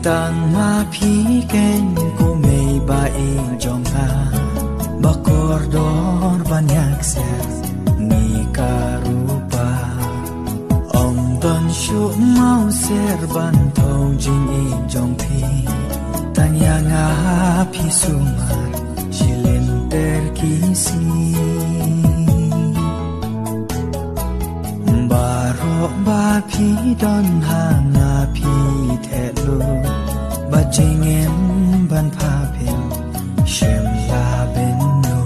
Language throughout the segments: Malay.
tang ma phi ken ko mei ba ing jong ha ba kordor banyak ser ni karupa om don shu mau ser ban thau jing ing jong phi tanya nga phi sumar chilin ter kisi baro ba phi don ha nga phi the lu ba jing em ban pha phen shem la ben no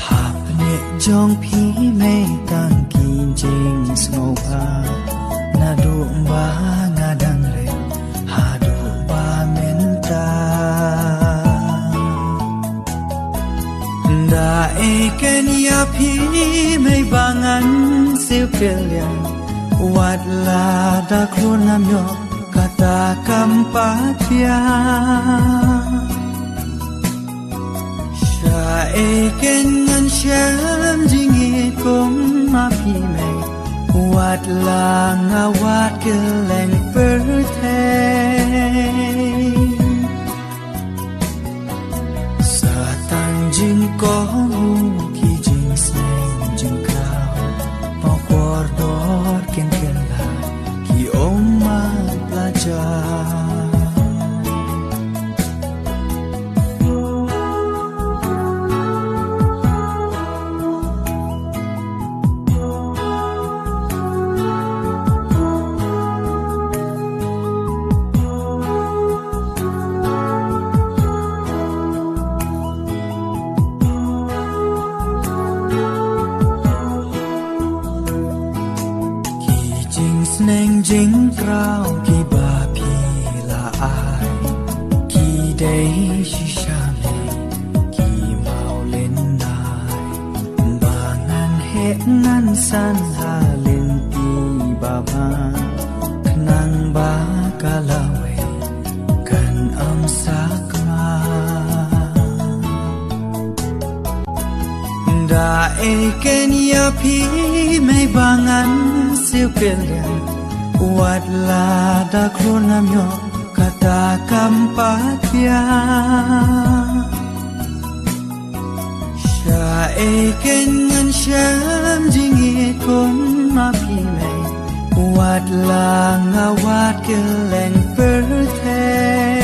hap ne jong phi me tang kin jing smo pa na do ba nga dang re ha do ba men ta da e ken ya phi me bangan siêu kelian wat la da khona myo kata kampatia sha e ken ngan sham jingi kong ma phi me wat la nga wat keleng per the sa tan jing ko ki jing sang jing kao pa kordor ken ken la ki oma plaja neng jing krao ki ba phi la ai ki dei shi sha me ki mau len nai ba ngan he ngan san ha len ti ba ba nang ba ka la we kan am sak ma da e ken ya phi me ba ngan siêu kelian wat la da khona myo kata kampatia sha e ken ngan sham jingi kong ma phi me wat la nga wat keleng per the